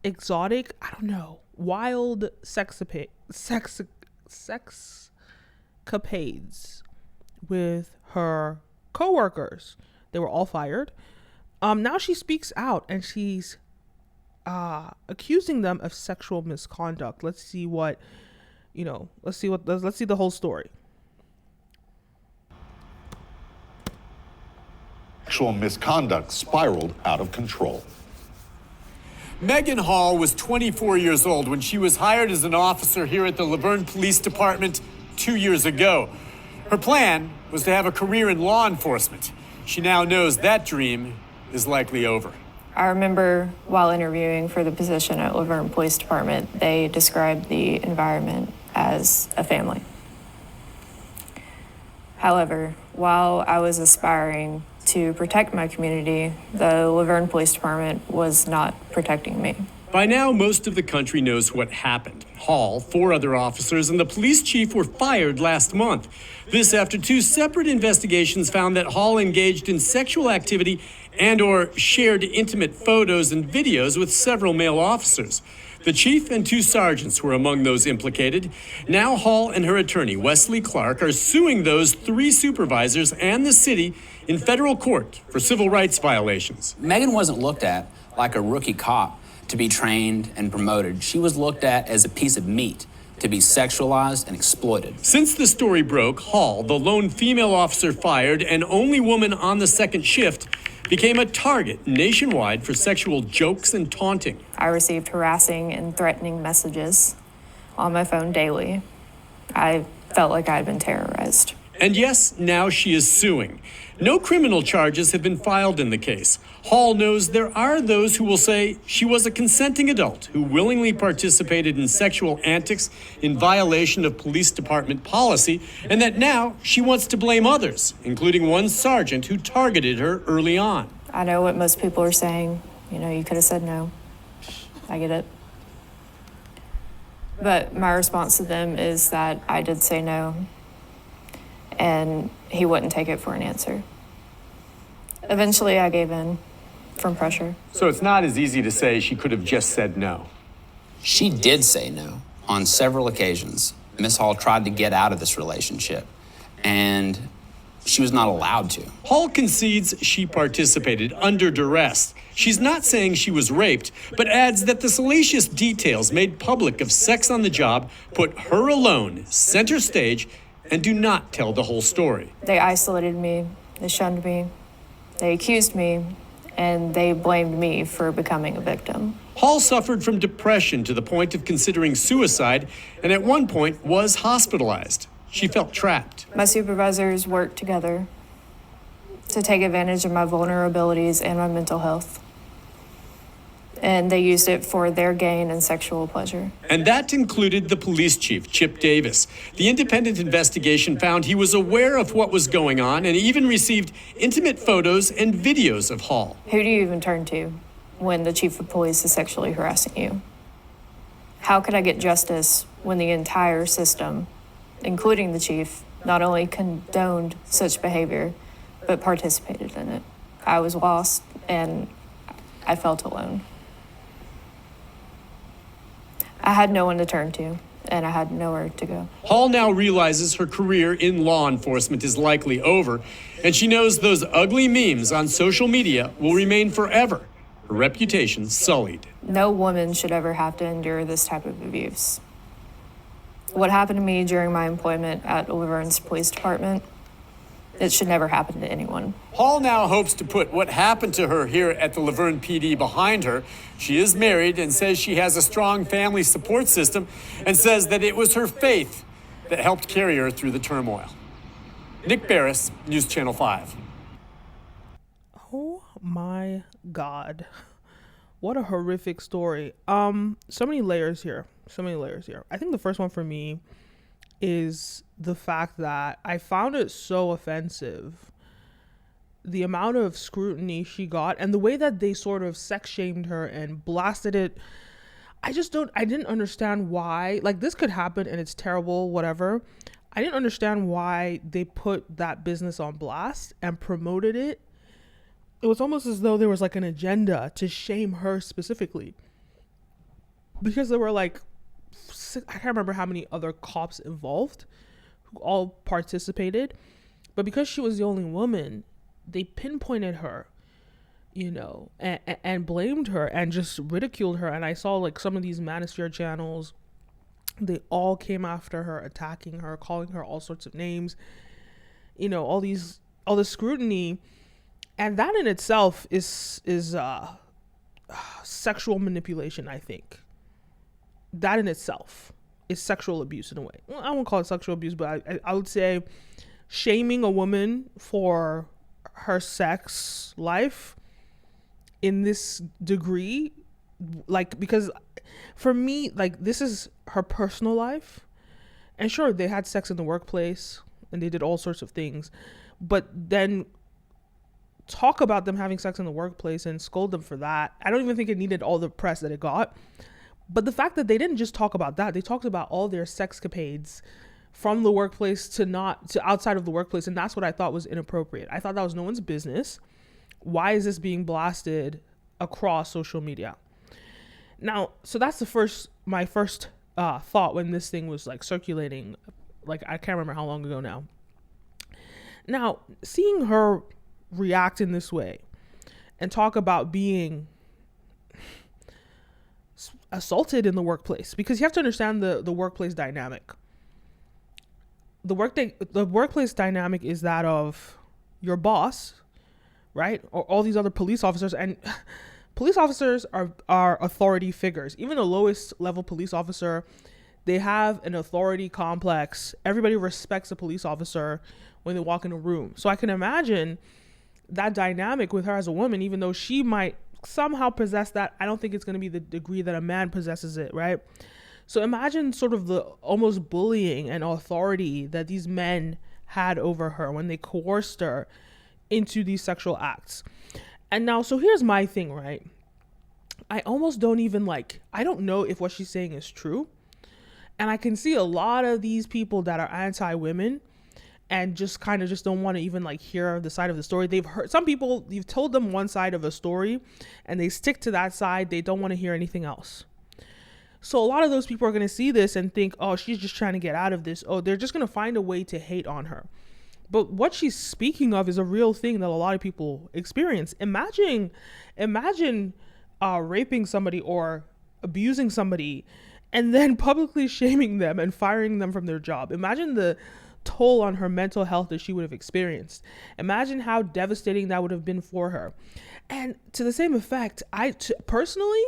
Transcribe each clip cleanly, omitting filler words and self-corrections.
exotic, I don't know, wild sexcapades with her coworkers. They were all fired. Now she speaks out and she's accusing them of sexual misconduct. Let's see the whole story. Sexual misconduct spiraled out of control. Megan Hall was 24 years old when she was hired as an officer here at the Laverne Police Department 2 years ago. Her plan was to have a career in law enforcement. She now knows that dream is likely over. I remember while interviewing for the position at Laverne Police Department, they described the environment as a family. However, while I was aspiring to protect my community, the Laverne Police Department was not protecting me. By now, most of the country knows what happened. Hall, 4 other officers, and the police chief were fired last month. This after 2 separate investigations found that Hall engaged in sexual activity and/or shared intimate photos and videos with several male officers. The chief and 2 sergeants were among those implicated. Now Hall and her attorney, Wesley Clark, are suing those 3 supervisors and the city in federal court for civil rights violations. Megan wasn't looked at like a rookie cop to be trained and promoted. She was looked at as a piece of meat to be sexualized and exploited. Since the story broke, Hall, the lone female officer fired and only woman on the second shift, became a target nationwide for sexual jokes and taunting. I received harassing and threatening messages on my phone daily. I felt like I had been terrorized. And yes, now she is suing. No criminal charges have been filed in the case. Hall knows there are those who will say she was a consenting adult who willingly participated in sexual antics in violation of police department policy, and that now she wants to blame others, including one sergeant who targeted her early on. I know what most people are saying. You could have said no. I get it. But my response to them is that I did say no, and he wouldn't take it for an answer. Eventually, I gave in from pressure. So it's not as easy to say she could have just said no. She did say no on several occasions. Miss Hall tried to get out of this relationship, and she was not allowed to. Hall concedes she participated under duress. She's not saying she was raped, but adds that the salacious details made public of sex on the job put her alone center stage and do not tell the whole story. They isolated me, they shunned me, they accused me, and they blamed me for becoming a victim. Hall suffered from depression to the point of considering suicide, and at one point was hospitalized. She felt trapped. My supervisors worked together to take advantage of my vulnerabilities and my mental health. And they used it for their gain and sexual pleasure. And that included the police chief, Chip Davis. The independent investigation found he was aware of what was going on and even received intimate photos and videos of Hall. Who do you even turn to when the chief of police is sexually harassing you? How could I get justice when the entire system, including the chief, not only condoned such behavior, but participated in it? I was lost and I felt alone. I had no one to turn to, and I had nowhere to go. Hall now realizes her career in law enforcement is likely over, and she knows those ugly memes on social media will remain forever, her reputation sullied. No woman should ever have to endure this type of abuse. What happened to me during my employment at Laverne's Police Department, it should never happen to anyone. Hall now hopes to put what happened to her here at the Laverne PD behind her. She is married and says she has a strong family support system and says that it was her faith that helped carry her through the turmoil. Nick Barris, News Channel 5. Oh my God. What a horrific story. So many layers here. I think the first one for me is the fact that I found it so offensive, the amount of scrutiny she got and the way that they sort of sex shamed her and blasted it. I didn't understand why, like, this could happen and it's terrible, whatever. I didn't understand why they put that business on blast and promoted it. It was almost as though there was like an agenda to shame her specifically. because there were like, I can't remember how many other cops involved who all participated, but because she was the only woman, they pinpointed her, and blamed her and just ridiculed her. And I saw like some of these manosphere channels, they all came after her, attacking her, calling her all sorts of names, all this scrutiny. And that in itself is sexual manipulation. I think that in itself is sexual abuse in a way. Well, I won't call it sexual abuse, but I would say shaming a woman for her sex life in this degree, like, because for me, like, this is her personal life. And sure, they had sex in the workplace and they did all sorts of things, but then talk about them having sex in the workplace and scold them for that. I don't even think it needed all the press that it got. But the fact that they didn't just talk about that, they talked about all their sexcapades from the workplace to outside of the workplace. And that's what I thought was inappropriate. I thought that was no one's business. Why is this being blasted across social media? Now, so that's my first thought when this thing was like circulating. Like, I can't remember how long ago now. Now, seeing her react in this way and talk about being assaulted in the workplace, because you have to understand the workplace dynamic. The workplace dynamic is that of your boss, right? Or all these other police officers, and police officers are authority figures. Even the lowest level police officer, they have an authority complex. Everybody respects a police officer when they walk in a room. So I can imagine that dynamic with her as a woman, even though she might somehow possess that. I don't think it's going to be the degree that a man possesses it, right? So imagine sort of the almost bullying and authority that these men had over her when they coerced her into these sexual acts. And now, so here's my thing, right? I almost don't even I don't know if what she's saying is true. And I can see a lot of these people that are anti-women and just kind of just don't want to even hear the side of the story. They've heard some people, you've told them one side of a story and they stick to that side. They don't want to hear anything else. So a lot of those people are going to see this and think, oh, she's just trying to get out of this. Oh, they're just going to find a way to hate on her. But what she's speaking of is a real thing that a lot of people experience. Imagine raping somebody or abusing somebody and then publicly shaming them and firing them from their job. Imagine the toll on her mental health that she would have experienced. Imagine how devastating that would have been for her. And to the same effect, personally,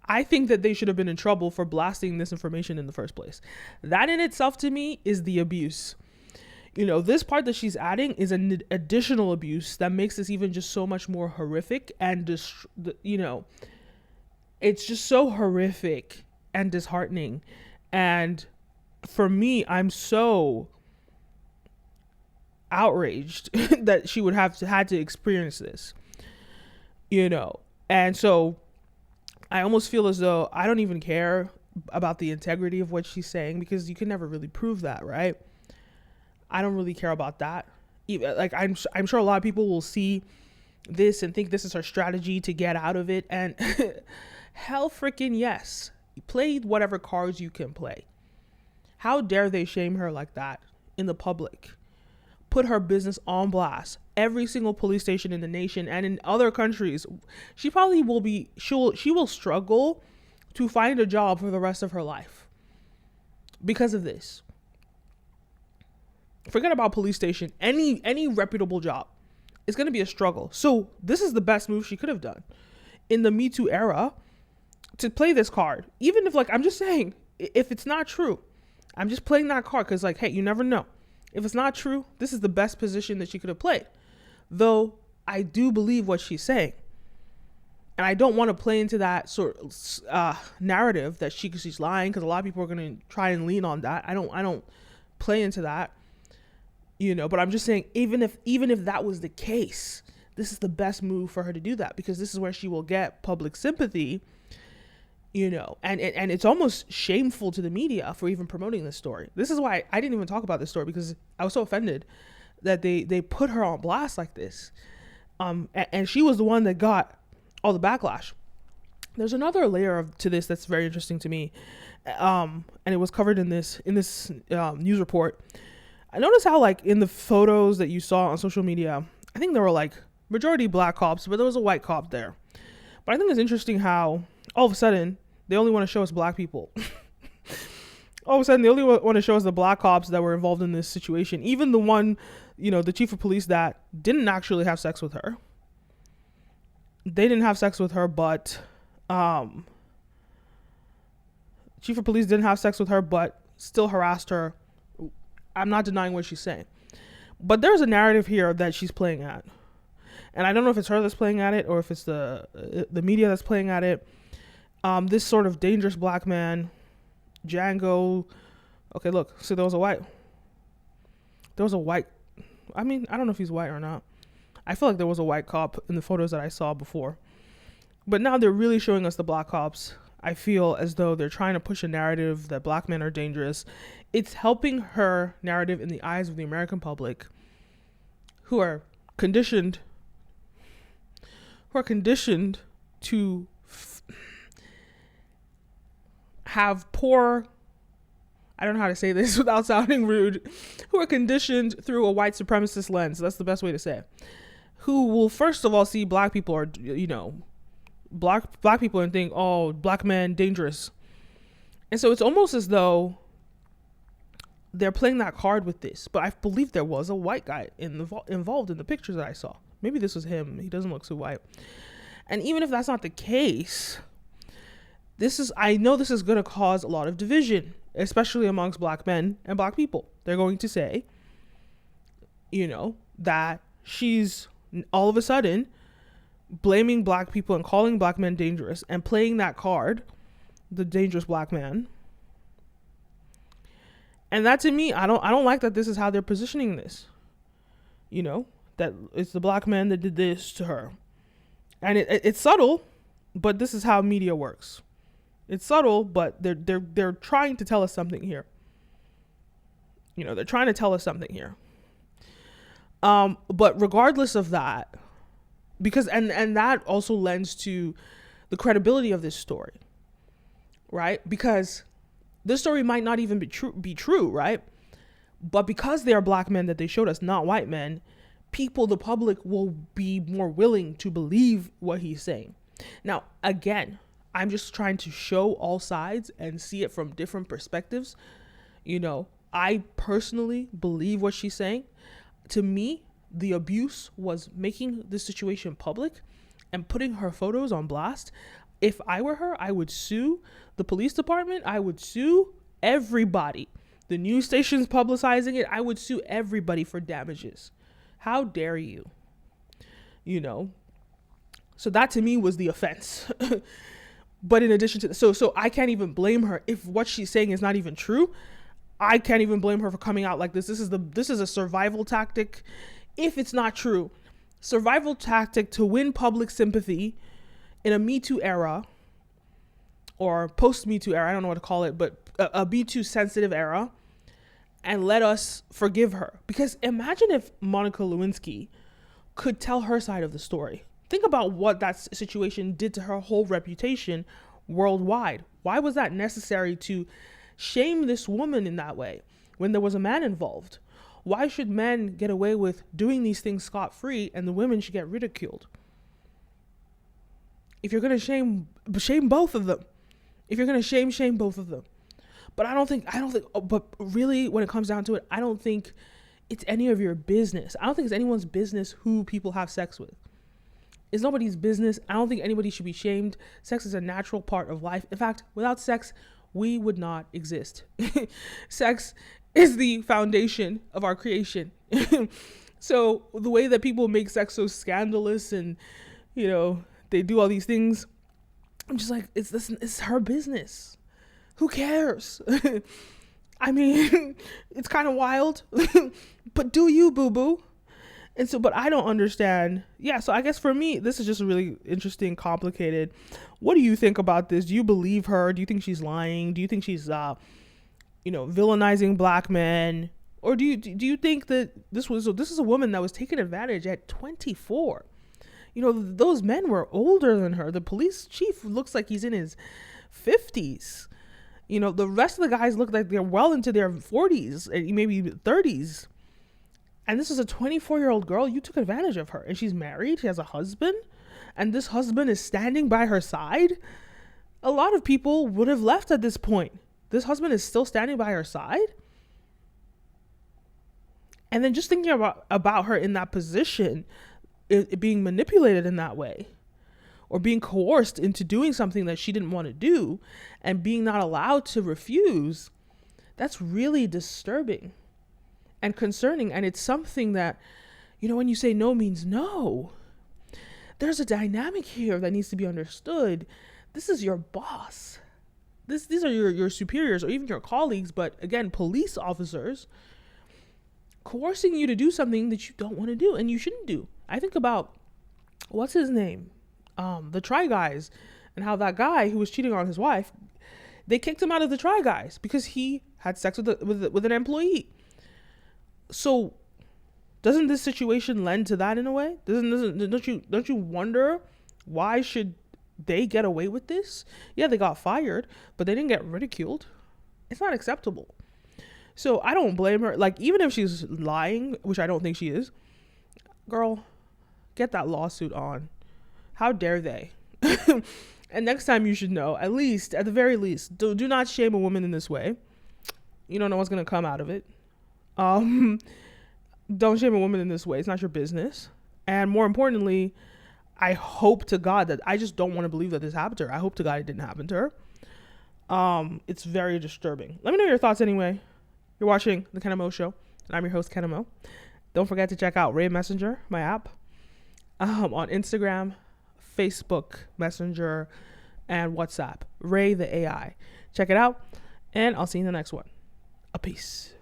I think that they should have been in trouble for blasting this information in the first place. That in itself to me is the abuse. This part that she's adding is an additional abuse that makes this even just so much more horrific and it's just so horrific and disheartening. And for me, I'm so outraged that she would have had to experience this, and so I almost feel as though I don't even care about the integrity of what she's saying, because you can never really prove that, right? I don't really care about that. I'm sure a lot of people will see this and think this is her strategy to get out of it, and hell freaking yes, play whatever cards you can play. How dare they shame her like that in the public? Put her business on blast. Every single police station in the nation and in other countries, she will struggle to find a job for the rest of her life because of this. Forget about police station. Any reputable job is going to be a struggle. So this is the best move she could have done in the Me Too era, to play this card. Even if I'm just saying, if it's not true, I'm just playing that card because hey, you never know. If it's not true, this is the best position that she could have played. Though I do believe what she's saying. And I don't want to play into that sort of narrative that she's lying, because a lot of people are going to try and lean on that. I don't play into that. But I'm just saying, even if that was the case, this is the best move for her to do that, because this is where she will get public sympathy. And it's almost shameful to the media for even promoting this story. This is why I didn't even talk about this story, because I was so offended that they put her on blast like this. And she was the one that got all the backlash. There's another layer to this that's very interesting to me, and it was covered in this news report. I noticed how, like, in the photos that you saw on social media, I think there were like majority black cops, but there was a white cop there. But I think it's interesting how all of a sudden they only want to show us black people. All of a sudden they only want to show us the black cops that were involved in this situation. Even the one, the chief of police that didn't actually have sex with her. They didn't have sex with her, but chief of police didn't have sex with her, but still harassed her. I'm not denying what she's saying. But there's a narrative here that she's playing at. And I don't know if it's her that's playing at it or if it's the media that's playing at it. This sort of dangerous black man, Django. Okay, look. So there was a white. I mean, I don't know if he's white or not. I feel like there was a white cop in the photos that I saw before. But now they're really showing us the black cops. I feel as though they're trying to push a narrative that black men are dangerous. It's helping her narrative in the eyes of the American public who are conditioned to have poor, I don't know how to say this without sounding rude, who are conditioned through a white supremacist lens. That's the best way to say it. Who will first of all see black people are, black people and think, oh, black men dangerous. And so it's almost as though they're playing that card with this. But I believe there was a white guy involved in the pictures that I saw. Maybe this was him. He doesn't look so white. And even if that's not the case, I know this is going to cause a lot of division, especially amongst black men and black people. They're going to say, that she's all of a sudden blaming black people and calling black men dangerous and playing that card, the dangerous black man. And that, to me, I don't like that this is how they're positioning this. That it's the black man that did this to her. And it's subtle, but this is how media works. It's subtle, but they're trying to tell us something here. They're trying to tell us something here. But regardless of that, because and that also lends to the credibility of this story, right? Because this story might not even be true, right? But because they are black men that they showed us, not white men, the public will be more willing to believe what he's saying. Now, again, I'm just trying to show all sides and see it from different perspectives. I personally believe what she's saying. To me, the abuse was making this situation public and putting her photos on blast. If I were her, I would sue the police department. I would sue everybody. The news stations publicizing it, I would sue everybody for damages. How dare you? So that to me was the offense. But in addition to so I can't even blame her if what she's saying is not even true. I can't even blame her for coming out like this. This is a survival tactic. If it's not true, survival tactic to win public sympathy in a Me Too era or post Me Too era. I don't know what to call it, but a Me Too sensitive era, and let us forgive her. Because imagine if Monica Lewinsky could tell her side of the story. Think about what that situation did to her whole reputation worldwide. Why was that necessary to shame this woman in that way when there was a man involved? Why should men get away with doing these things scot-free and the women should get ridiculed? If you're going to shame both of them. If you're going to shame both of them. But I don't think, but really when it comes down to it, I don't think it's any of your business. I don't think it's anyone's business who people have sex with. It's nobody's business. I don't think anybody should be shamed. Sex is a natural part of life. In fact, without sex, we would not exist. Sex is the foundation of our creation. So the way that people make sex so scandalous and, they do all these things, I'm just like, it's her business. Who cares? I mean, it's kind of wild, but do you, boo-boo? And so, but I don't understand. Yeah, so I guess for me, this is just really interesting, complicated. What do you think about this? Do you believe her? Do you think she's lying? Do you think she's, villainizing black men? Or do you think that this is a woman that was taken advantage at 24? those men were older than her. The police chief looks like he's in his 50s. The rest of the guys look like they're well into their 40s, maybe 30s. And this is a 24-year-old girl. You took advantage of her. And she's married. She has a husband. And this husband is standing by her side. A lot of people would have left at this point. This husband is still standing by her side. And then just thinking about her in that position, it being manipulated in that way, or being coerced into doing something that she didn't want to do, and being not allowed to refuse, that's really disturbing and concerning. And it's something that, when you say no means no, there's a dynamic here that needs to be understood. This is your boss. These are your superiors, or even your colleagues, but again, police officers coercing you to do something that you don't want to do and you shouldn't do. I think about, what's his name? The Try Guys, and how that guy who was cheating on his wife, they kicked him out of the Try Guys because he had sex with an employee. So doesn't this situation lend to that in a way? Don't you wonder, why should they get away with this? Yeah, they got fired, but they didn't get ridiculed. It's not acceptable. So I don't blame her. Like, even if she's lying, which I don't think she is, girl, get that lawsuit on. How dare they? And next time you should know, at the very least, do not shame a woman in this way. You don't know what's going to come out of it. Don't shame a woman in this way. It's not your business. And more importantly, I hope to God that, I just don't want to believe that this happened to her. I hope to God it didn't happen to her. It's very disturbing. Let me know your thoughts anyway. You're watching The Kenim O Show, and I'm your host, Kenim O. Don't forget to check out Ray Messenger, my app, on Instagram, Facebook Messenger, and WhatsApp. Ray the AI. Check it out, and I'll see you in the next one. A peace.